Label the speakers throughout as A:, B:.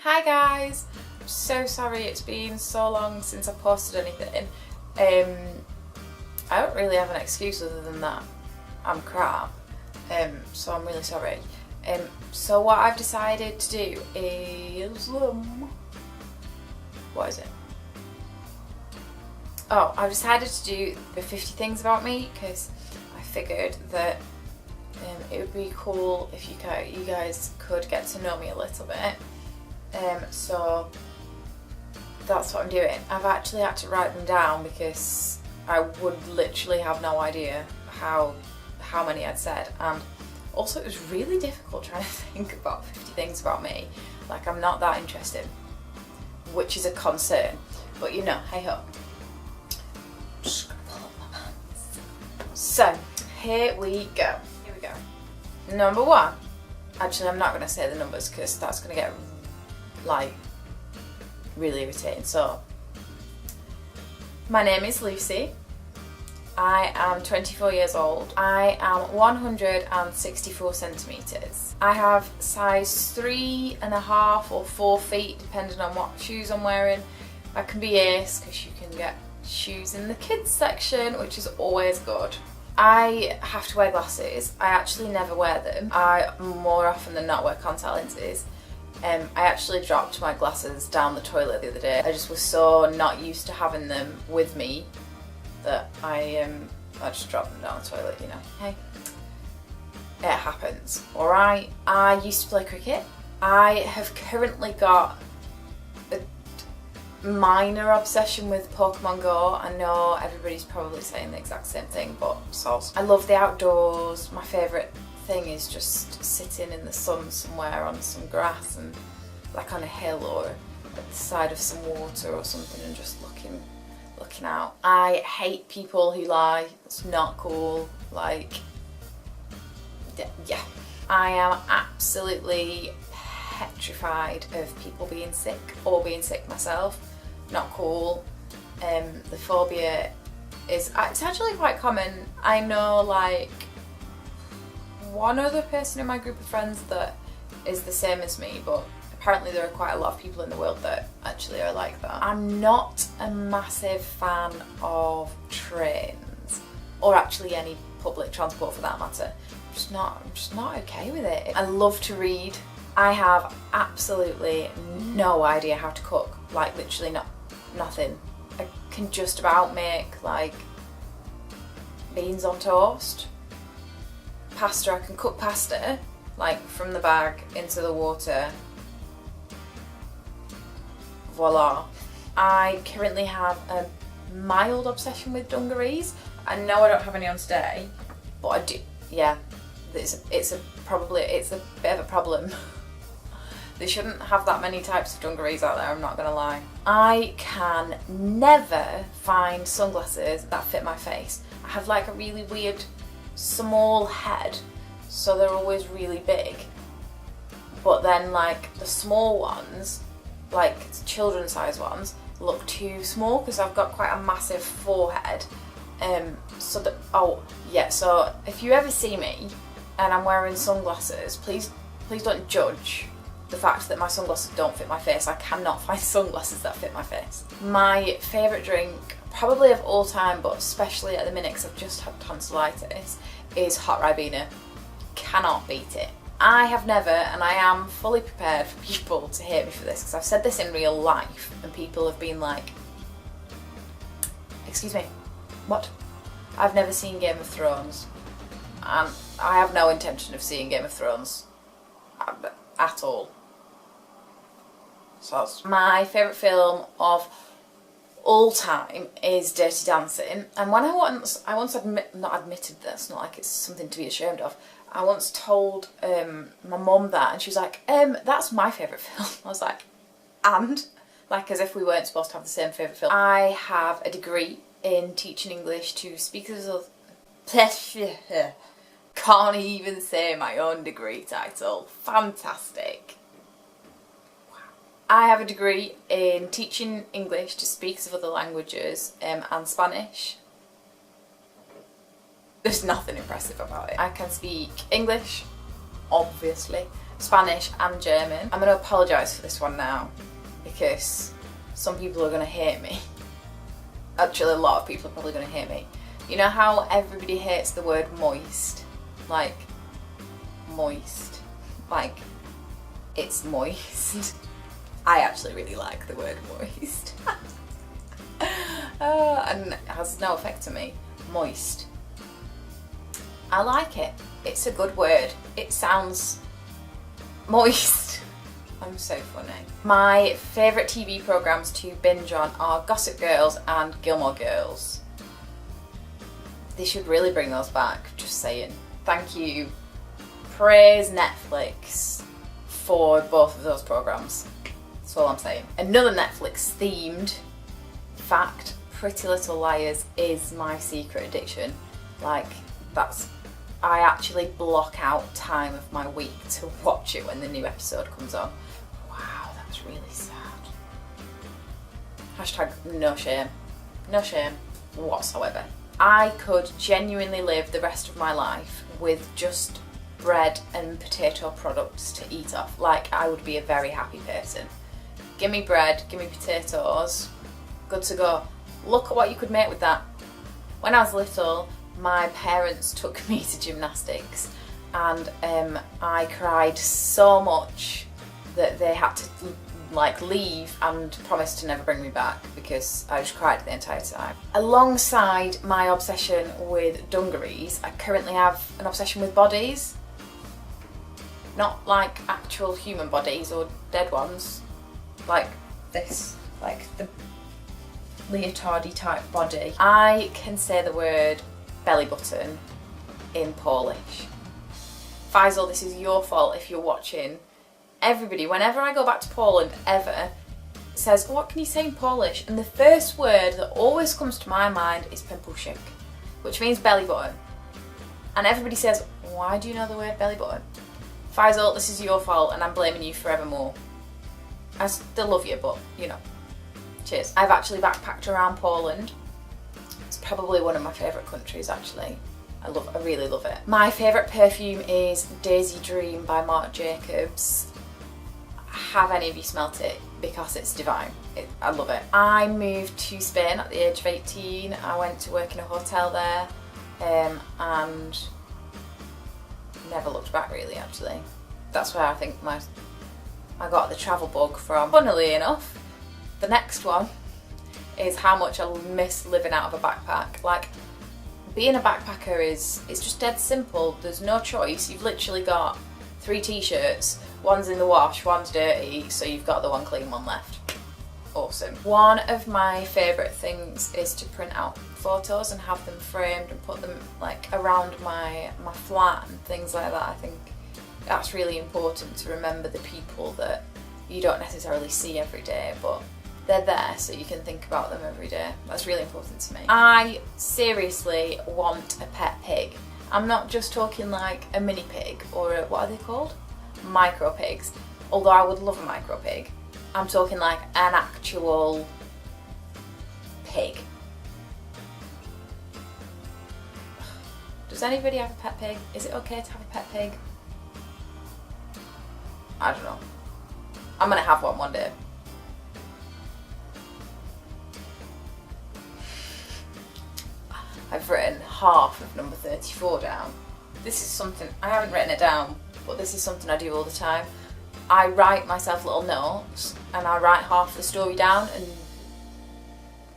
A: Hi guys! I'm so sorry it's been so long since I posted anything. I don't really have an excuse other than that I'm crap, so I'm really sorry. So what I've decided to do is, what is it? Oh, I've decided to do the 50 things about me because I figured that it would be cool if you guys could get to know me a little bit. So that's what I'm doing. I've actually had to write them down because I would literally have no idea how many I'd said, and also it was really difficult trying to think about 50 things about me. Like, I'm not that interesting, which is a concern, but you know, hey ho. Just gonna pull up my pants. So here we go. Number one. Actually, I'm not going to say the numbers because that's going to get like really irritating. So my name is Lucy. I am 24 years old. I am 164 centimetres. I have size 3.5 or 4 feet depending on what shoes I'm wearing. I can be ace because you can get shoes in the kids section, which is always good. I have to wear glasses. I actually never wear them. I more often than not wear contact lenses. I actually dropped my glasses down the toilet the other day. I just was so not used to having them with me that I just dropped them down the toilet, you know. Hey, it happens, alright? I used to play cricket. I have currently got a minor obsession with Pokemon Go. I know everybody's probably saying the exact same thing, but soz. I love the outdoors. My favourite thing is just sitting in the sun somewhere on some grass and like on a hill or at the side of some water or something and just looking out. I hate people who lie. It's not cool. Like, yeah. I am absolutely petrified of people being sick or being sick myself. Not cool. The phobia it's actually quite common. I know like one other person in my group of friends that is the same as me, but apparently there are quite a lot of people in the world that actually are like that. I'm not a massive fan of trains, or actually any public transport for that matter. I'm just not okay with it. I love to read. I have absolutely no idea how to cook, like literally nothing. I can just about make like beans on toast. Pasta, I can cook pasta like from the bag into the water. Voila. I currently have a mild obsession with dungarees. I know I don't have any on today, but I do. Yeah, it's a bit of a problem. They shouldn't have that many types of dungarees out there, I'm not gonna lie. I can never find sunglasses that fit my face. I have like a really weird small head, so they're always really big. But then like the small ones, like children's size ones, look too small because I've got quite a massive forehead. So if you ever see me and I'm wearing sunglasses, please don't judge the fact that my sunglasses don't fit my face. I cannot find sunglasses that fit my face. My favourite drink, probably of all time, but especially at the minute because I've just had tonsillitis, is hot Ribena. Cannot beat it. I have never, and I am fully prepared for people to hate me for this because I've said this in real life and people have been like, excuse me, what? I've never seen Game of Thrones, and I have no intention of seeing Game of Thrones at all. So my favourite film of all time is Dirty Dancing, and when I once not admitted this, not like it's something to be ashamed of, I once told my mum that, and she was like, that's my favourite film. I was like, and? Like as if we weren't supposed to have the same favourite film. I have a degree in teaching English to speakers of... Can't even say my own degree title. Fantastic. Wow. I have a degree in teaching English to speakers of other languages and Spanish. There's nothing impressive about it. I can speak English, obviously, Spanish and German. I'm going to apologise for this one now because some people are going to hate me. Actually, a lot of people are probably going to hate me. You know how everybody hates the word moist? Like, moist. Like, it's moist. I actually really like the word moist. And it has no effect on me. Moist. I like it. It's a good word. It sounds moist. I'm so funny. My favourite TV programmes to binge on are Gossip Girls and Gilmore Girls. They should really bring those back, just saying. Thank you. Praise Netflix for both of those programmes. That's all I'm saying. Another Netflix themed fact, Pretty Little Liars is my secret addiction. Like, I actually block out time of my week to watch it when the new episode comes on. Wow, that's really sad. Hashtag no shame. No shame whatsoever. I could genuinely live the rest of my life with just bread and potato products to eat off. Like, I would be a very happy person. Give me bread, give me potatoes, good to go. Look at what you could make with that. When I was little, my parents took me to gymnastics and I cried so much that they had to like leave and promise to never bring me back because I just cried the entire time. Alongside my obsession with dungarees, I currently have an obsession with bodies. Not like actual human bodies or dead ones, like this, like the leotardy type body. I can say the word belly button in Polish. Faisal, this is your fault if you're watching. Everybody, whenever I go back to Poland ever, says, what can you say in Polish? And the first word that always comes to my mind is pępuszek, which means belly button. And everybody says, why do you know the word belly button? Faisal, this is your fault and I'm blaming you forevermore. I still love you, but you know, cheers. I've actually backpacked around Poland. It's probably one of my favourite countries actually. I really love it. My favourite perfume is Daisy Dream by Marc Jacobs. Have any of you smelt it? Because it's divine. I love it. I moved to Spain at the age of 18. I went to work in a hotel there and never looked back really actually. That's where I think I got the travel bug from. Funnily enough, the next one is how much I miss living out of a backpack. Like, being a backpacker is just dead simple. There's no choice. You've literally got 3 t-shirts, one's in the wash, one's dirty, so you've got the one clean one left. Awesome. One of my favourite things is to print out photos and have them framed and put them like around my flat and things like that. I think that's really important to remember the people that you don't necessarily see every day, but they're there so you can think about them every day. That's really important to me. I seriously want a pet pig. I'm not just talking like a mini pig or what are they called? Micro pigs. Although I would love a micro pig. I'm talking like an actual pig. Does anybody have a pet pig? Is it okay to have a pet pig? I don't know. I'm gonna have one day. I've written half of number 34 down. This is something, I haven't written it down, but this is something I do all the time. I write myself little notes and I write half the story down and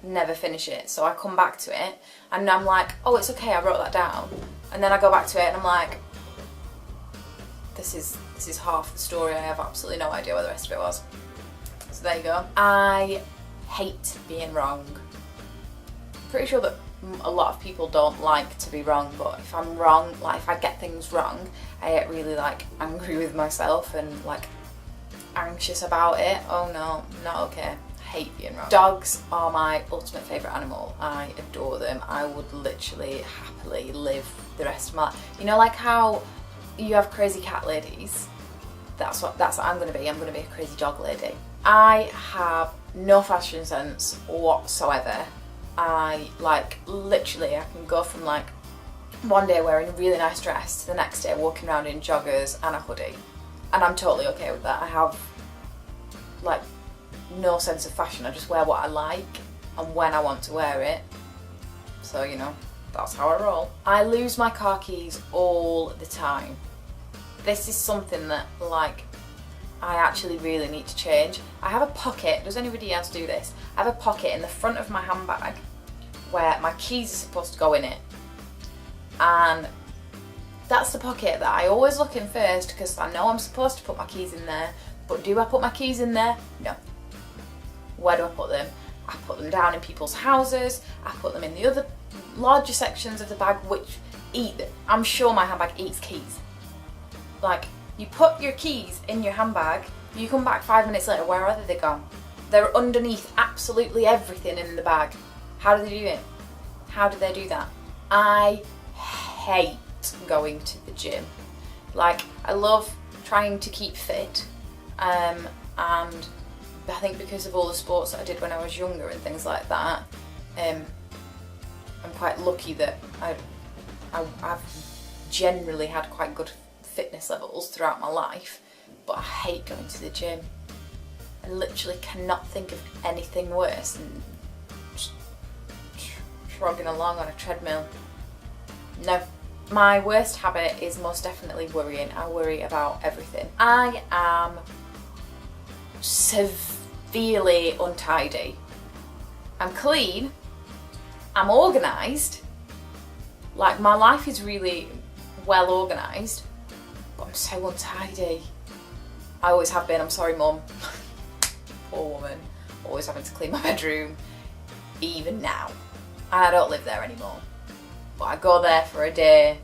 A: never finish it. So I come back to it and I'm like, oh, it's okay, I wrote that down. And then I go back to it and I'm like, this is half the story. I have absolutely no idea what the rest of it was. So there you go. I hate being wrong. I'm pretty sure that a lot of people don't like to be wrong, but if I'm wrong, like if I get things wrong, I get really like angry with myself and like anxious about it. Oh no, not okay. I hate being wrong. Dogs are my ultimate favourite animal. I adore them. I would literally happily live the rest of my life. You know, like how you have crazy cat ladies? That's what I'm gonna be. I'm gonna be a crazy dog lady. I have no fashion sense whatsoever. I like literally I can go from like one day wearing a really nice dress to the next day walking around in joggers and a hoodie. And I'm totally okay with that. I have like no sense of fashion. I just wear what I like and when I want to wear it. So, you know, that's how I roll. I lose my car keys all the time. This is something that, like, I actually really need to change. I have a pocket, does anybody else do this? I have a pocket in the front of my handbag where my keys are supposed to go in it. And that's the pocket that I always look in first because I know I'm supposed to put my keys in there. But do I put my keys in there? No. Where do I put them? I put them down in people's houses. I put them in the other larger sections of the bag which I'm sure my handbag eats keys. Like, you put your keys in your handbag, you come back 5 minutes later, where are they gone? They're underneath absolutely everything in the bag. How do they do it? How do they do that? I hate going to the gym. Like, I love trying to keep fit, and I think because of all the sports that I did when I was younger and things like that, I'm quite lucky that I've generally had quite good fitness levels throughout my life, but I hate going to the gym. I literally cannot think of anything worse than just shrugging along on a treadmill. No. My worst habit is most definitely worrying. I worry about everything. I am severely untidy. I'm clean. I'm organised. Like, my life is really well organised, but I'm so untidy. I always have been. I'm sorry, Mum. Poor woman. Always having to clean my bedroom, even now. And I don't live there anymore. But I go there for a day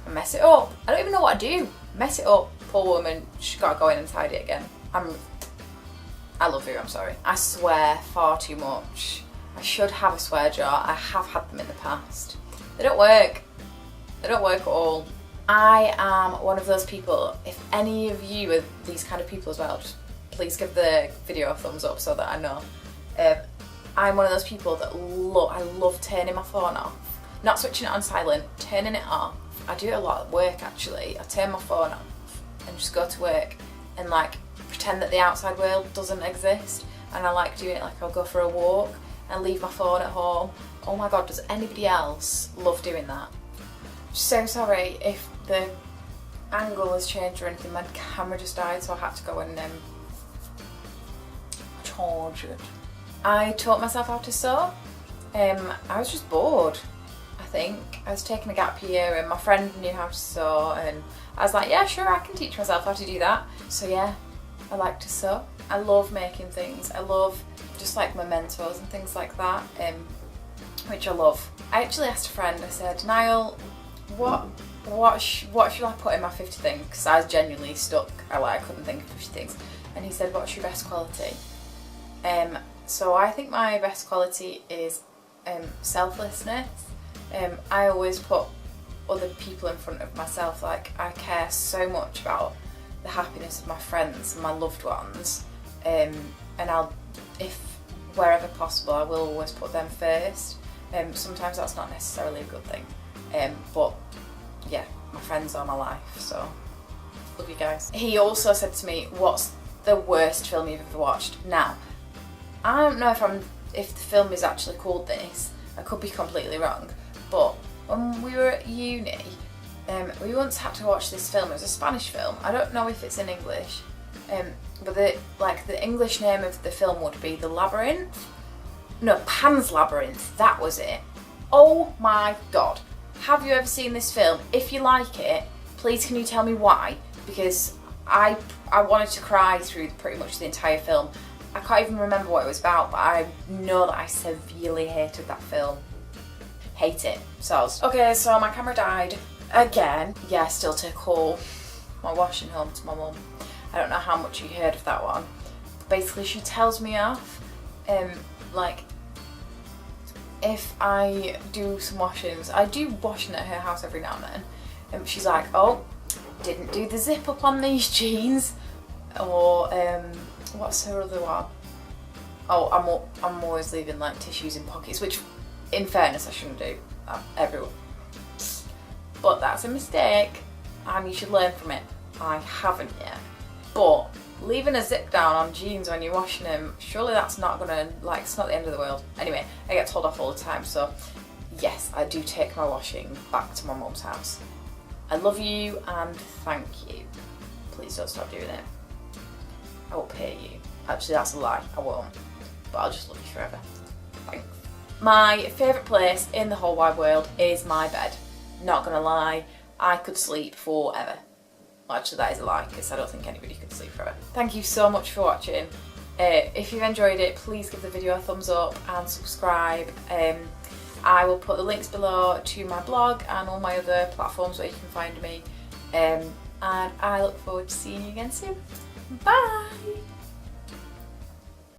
A: and mess it up. I don't even know what I do. Mess it up. Poor woman. She's got to go in and tidy it again. I love you, I'm sorry. I swear far too much. I should have a swear jar. I have had them in the past. They don't work. They don't work at all. I am one of those people, if any of you are these kind of people as well, just please give the video a thumbs up so that I know. I'm one of those people that I love turning my phone off. Not switching it on silent, turning it off. I do it a lot at work actually. I turn my phone off and just go to work and like pretend that the outside world doesn't exist. And I like doing it, like I'll go for a walk and leave my phone at home. Oh my god, does anybody else love doing that? So sorry if the angle has changed or anything. My camera just died, so I had to go and charge it. I taught myself how to sew. I was just bored, I think. I was taking a gap year and my friend knew how to sew and I was like, yeah, sure, I can teach myself how to do that. So yeah, I like to sew. I love making things. I love just like mementos and things like that, which I love. I actually asked a friend, I said, Niall, what should I put in my 50 thing? Because I was genuinely stuck. I couldn't think of 50 things. And he said, what's your best quality? So I think my best quality is selflessness. I always put other people in front of myself. Like, I care so much about the happiness of my friends and my loved ones, and if wherever possible, I will always put them first. Sometimes that's not necessarily a good thing, but yeah, my friends are my life, so love you guys. He also said to me, what's the worst film you've ever watched? Now, I don't know if the film is actually called this. I could be completely wrong, but when we were at uni, we once had to watch this film. It was a Spanish film. I don't know if it's in English, but the English name of the film would be The Labyrinth. No, Pan's Labyrinth. That was it. Oh my god! Have you ever seen this film? If you like it, please can you tell me why? Because I wanted to cry through pretty much the entire film. I can't even remember what it was about, but I know that I severely hated that film. Hate it. Okay, so my camera died again. Yeah, I still take all my washing home to my mum. I don't know how much you heard of that one. Basically, she tells me off, like, if I do some washings. I do washing at her house every now and then. And she's like, oh, didn't do the zip up on these jeans. Or, what's her other one? Oh, I'm always leaving like tissues in pockets, which in fairness I shouldn't do. Everyone. But that's a mistake and you should learn from it. I haven't yet. But leaving a zip down on jeans when you're washing them, surely that's not gonna, like, it's not the end of the world. Anyway, I get told off all the time, so yes, I do take my washing back to my mum's house. I love you and thank you. Please don't stop doing it. I will pay you. Actually, that's a lie, I won't. But I'll just love you forever. Thanks. My favourite place in the whole wide world is my bed. Not gonna lie, I could sleep forever. Well, actually that is a lie, because I don't think anybody could sleep forever. Thank you so much for watching. If you've enjoyed it, please give the video a thumbs up and subscribe. I will put the links below to my blog and all my other platforms where you can find me. And I look forward to seeing you again soon. Bye!